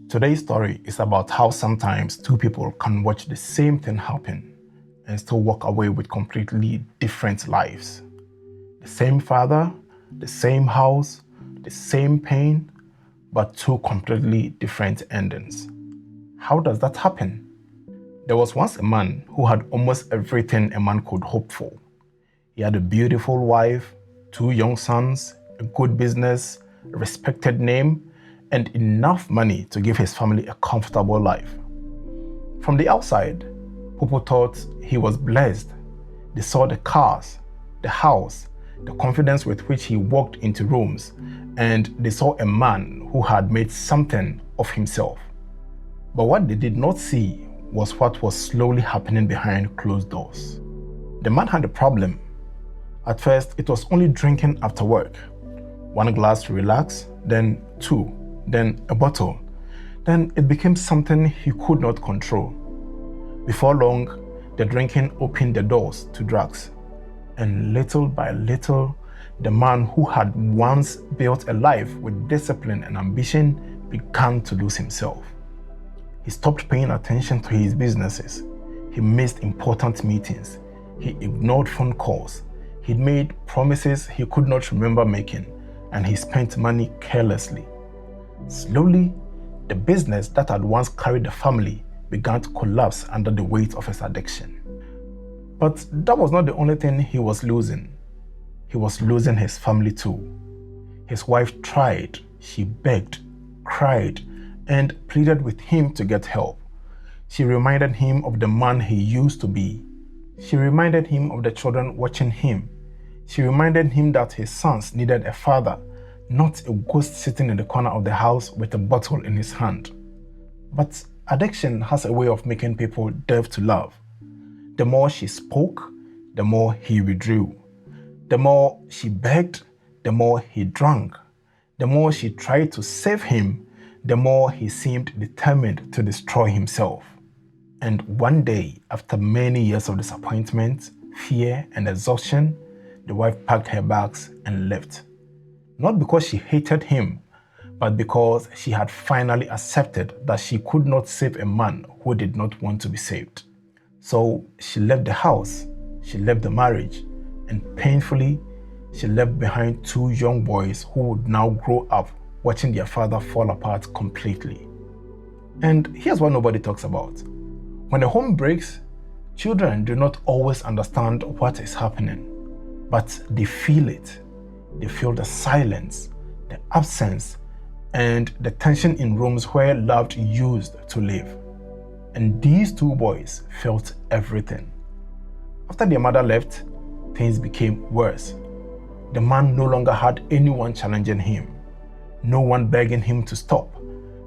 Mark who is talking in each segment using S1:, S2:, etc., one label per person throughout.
S1: Today's story is about how sometimes two people can watch the same thing happen and still walk away with completely different lives. The same father, the same house, the same pain, but two completely different endings. How does that happen? There was once a man who had almost everything a man could hope for. He had a beautiful wife, two young sons, a good business, a respected name, and enough money to give his family a comfortable life. From the outside, people thought he was blessed. They saw the cars, the house, the confidence with which he walked into rooms, and they saw a man who had made something of himself. But what they did not see was what was slowly happening behind closed doors. The man had a problem. At first, it was only drinking after work. One glass to relax, then two, then a bottle. Then it became something he could not control. Before long, the drinking opened the doors to drugs. And little by little, the man who had once built a life with discipline and ambition began to lose himself. He stopped paying attention to his businesses. He missed important meetings. He ignored phone calls. He made promises he could not remember making, and he spent money carelessly. Slowly, the business that had once carried the family began to collapse under the weight of his addiction. But that was not the only thing he was losing. He was losing his family too. His wife tried, she begged, cried, and pleaded with him to get help. She reminded him of the man he used to be. She reminded him of the children watching him. She reminded him that his sons needed a father, not a ghost sitting in the corner of the house with a bottle in his hand. But addiction has a way of making people deaf to love. The more she spoke, the more he withdrew. The more she begged, the more he drank. The more she tried to save him, the more he seemed determined to destroy himself. And one day, after many years of disappointment, fear, and exhaustion, the wife packed her bags and left. Not because she hated him, but because she had finally accepted that she could not save a man who did not want to be saved. So she left the house, she left the marriage, and painfully, she left behind two young boys who would now grow up watching their father fall apart completely. And here's what nobody talks about. When a home breaks, children do not always understand what is happening, but they feel it. They feel the silence, the absence, and the tension in rooms where love used to live. And these two boys felt everything. After their mother left, things became worse. The man no longer had anyone challenging him, no one begging him to stop,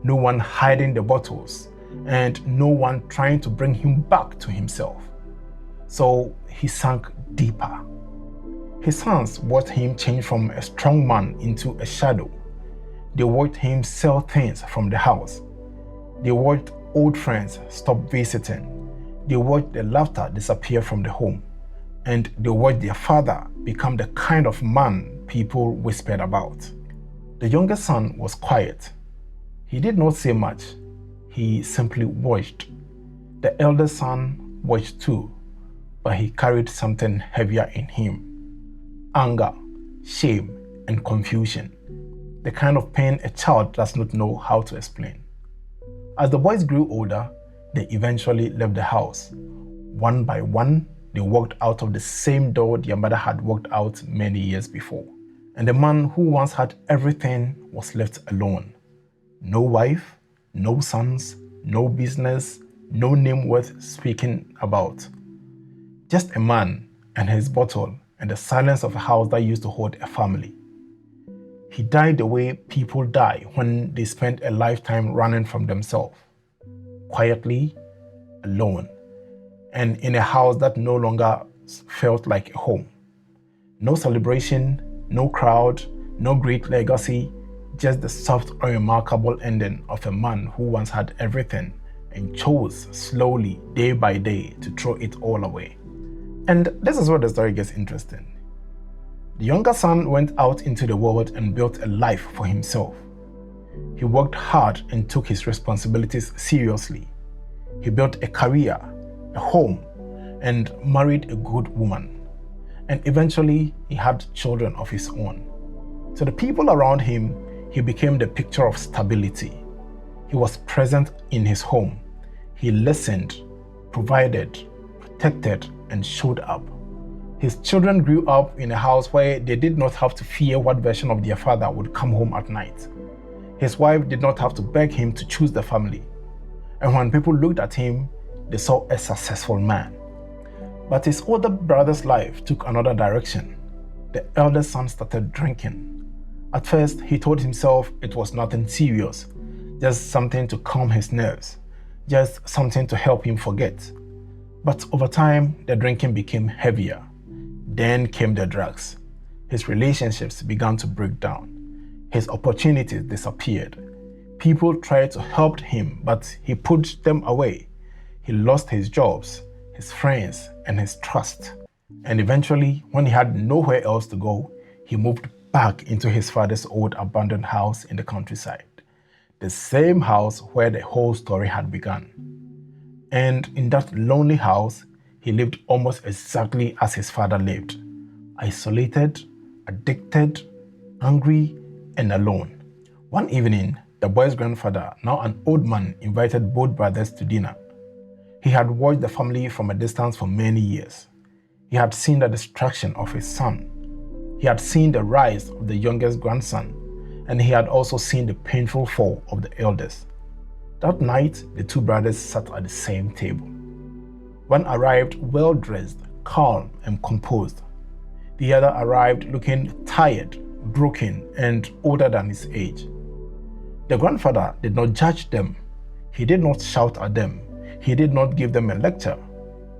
S1: no one hiding the bottles, and no one trying to bring him back to himself. So he sank deeper. His sons watched him change from a strong man into a shadow. They watched him sell things from the house. They watched old friends stop visiting. They watched the laughter disappear from the home. And they watched their father become the kind of man people whispered about. The youngest son was quiet. He did not say much. He simply watched. The eldest son watched too, but he carried something heavier in him. Anger, shame, and confusion. The kind of pain a child does not know how to explain. As the boys grew older, they eventually left the house. One by one, they walked out of the same door their mother had walked out many years before. And the man who once had everything was left alone. No wife, no sons, no business, no name worth speaking about. Just a man and his bottle and the silence of a house that used to hold a family. He died the way people die when they spend a lifetime running from themselves. Quietly, alone, and in a house that no longer felt like a home. No celebration, no crowd, no great legacy, just the soft, unremarkable ending of a man who once had everything and chose slowly, day by day, to throw it all away. And this is where the story gets interesting. The younger son went out into the world and built a life for himself. He worked hard and took his responsibilities seriously. He built a career, a home, and married a good woman. And eventually, he had children of his own. To the people around him, he became the picture of stability. He was present in his home. He listened, provided, protected, and showed up. His children grew up in a house where they did not have to fear what version of their father would come home at night. His wife did not have to beg him to choose the family. And when people looked at him, they saw a successful man. But his older brother's life took another direction. The eldest son started drinking. At first, he told himself it was nothing serious, just something to calm his nerves, just something to help him forget. But over time, the drinking became heavier. Then came the drugs. His relationships began to break down. His opportunities disappeared. People tried to help him, but he put them away. He lost his jobs, his friends, and his trust. And eventually, when he had nowhere else to go, he moved back into his father's old abandoned house in the countryside. The same house where the whole story had begun. And in that lonely house, he lived almost exactly as his father lived. Isolated, addicted, angry, and alone. One evening, the boy's grandfather, now an old man, invited both brothers to dinner. He had watched the family from a distance for many years. He had seen the destruction of his son. He had seen the rise of the youngest grandson, and he had also seen the painful fall of the eldest. That night, the two brothers sat at the same table. One arrived well-dressed, calm, and composed. The other arrived looking tired, broken, and older than his age. The grandfather did not judge them. He did not shout at them. He did not give them a lecture.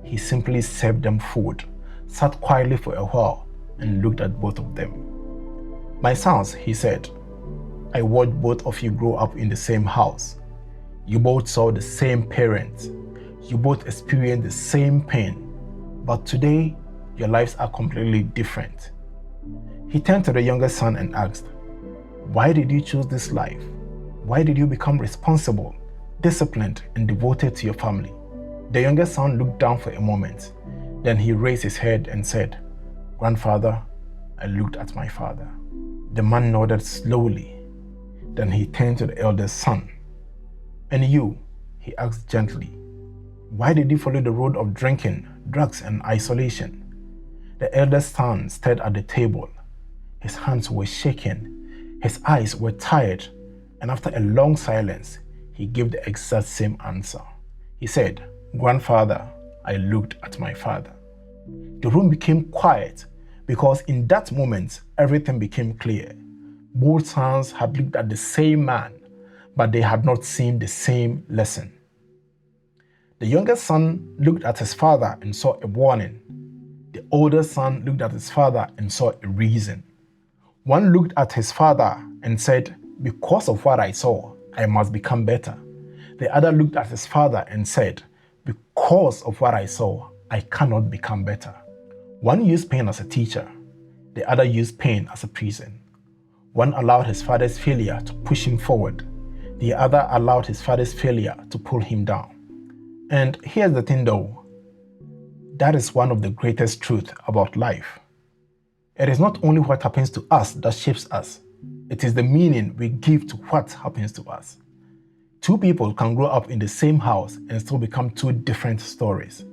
S1: He simply served them food, sat quietly for a while, and looked at both of them. "My sons," he said, "I watched both of you grow up in the same house. You both saw the same parents. You both experienced the same pain. But today, your lives are completely different." He turned to the youngest son and asked, "Why did you choose this life? Why did you become responsible, disciplined, and devoted to your family?" The youngest son looked down for a moment. Then he raised his head and said, "Grandfather, I looked at my father." The man nodded slowly. Then he turned to the eldest son. "And you?" he asked gently. "Why did you follow the road of drinking, drugs, and isolation?" The eldest son stared at the table. His hands were shaking. His eyes were tired. And after a long silence, he gave the exact same answer. He said, "Grandfather, I looked at my father." The room became quiet because in that moment, everything became clear. Both sons had looked at the same man, but they had not seen the same lesson. The youngest son looked at his father and saw a warning. The older son looked at his father and saw a reason. One looked at his father and said, "Because of what I saw, I must become better." The other looked at his father and said, "Because of what I saw, I cannot become better." One used pain as a teacher. The other used pain as a prison. One allowed his father's failure to push him forward. The other allowed his father's failure to pull him down. And here's the thing though, that is one of the greatest truths about life. It is not only what happens to us that shapes us, it is the meaning we give to what happens to us. Two people can grow up in the same house and still become two different stories.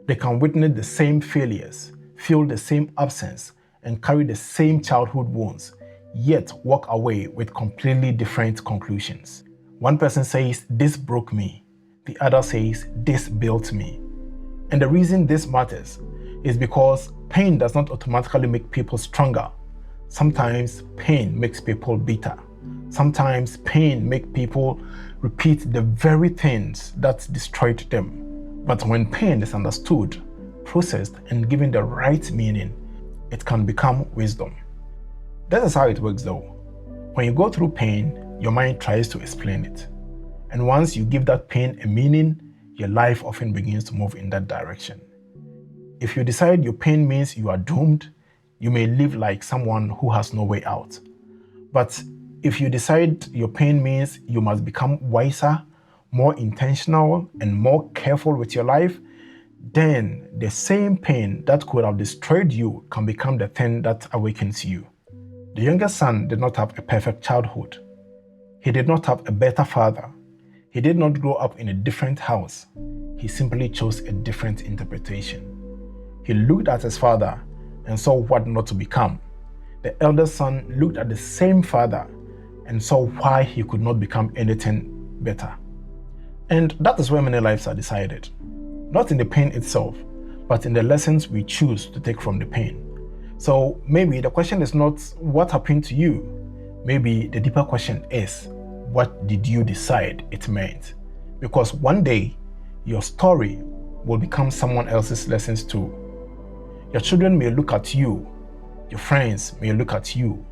S1: They can witness the same failures, feel the same absence, and carry the same childhood wounds, yet walk away with completely different conclusions. One person says, "This broke me." The other says, "This built me." And the reason this matters is because pain does not automatically make people stronger. Sometimes pain makes people bitter. Sometimes pain makes people repeat the very things that destroyed them. But when pain is understood, processed, and given the right meaning, it can become wisdom. That is how it works though. When you go through pain, your mind tries to explain it. And once you give that pain a meaning, your life often begins to move in that direction. If you decide your pain means you are doomed, you may live like someone who has no way out. But if you decide your pain means you must become wiser, more intentional, and more careful with your life, then the same pain that could have destroyed you can become the thing that awakens you. The younger son did not have a perfect childhood. He did not have a better father. He did not grow up in a different house. He simply chose a different interpretation. He looked at his father and saw what not to become. The elder son looked at the same father and saw why he could not become anything better. And that is where many lives are decided. Not in the pain itself, but in the lessons we choose to take from the pain. So maybe the question is not what happened to you. Maybe the deeper question is, what did you decide it meant? Because one day, your story will become someone else's lessons too. Your children may look at you. Your friends may look at you.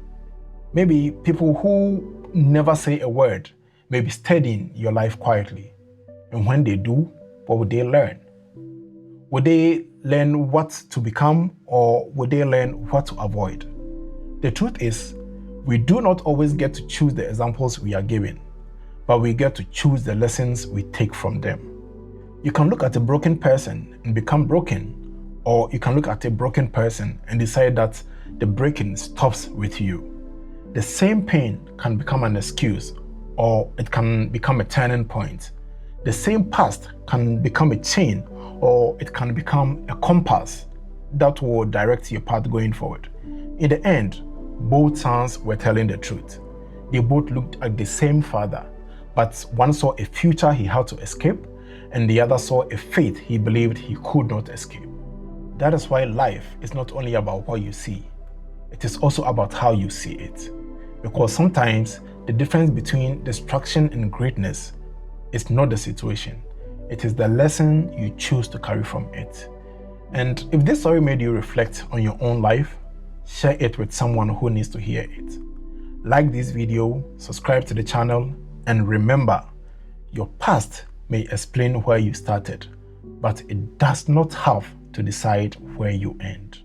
S1: Maybe people who never say a word may be studying your life quietly. And when they do, what would they learn? Would they learn what to become, or would they learn what to avoid? The truth is, we do not always get to choose the examples we are given, but we get to choose the lessons we take from them. You can look at a broken person and become broken, or you can look at a broken person and decide that the breaking stops with you. The same pain can become an excuse, or it can become a turning point. The same past can become a chain, or it can become a compass that will direct your path going forward. In the end, both sons were telling the truth. They both looked at the same father, but one saw a future he had to escape, and the other saw a fate he believed he could not escape. That is why life is not only about what you see, it is also about how you see it. Because sometimes the difference between destruction and greatness is not the situation. It is the lesson you choose to carry from it. And if this story made you reflect on your own life, share it with someone who needs to hear it. Like this video, subscribe to the channel, and remember, your past may explain where you started, but it does not have to decide where you end.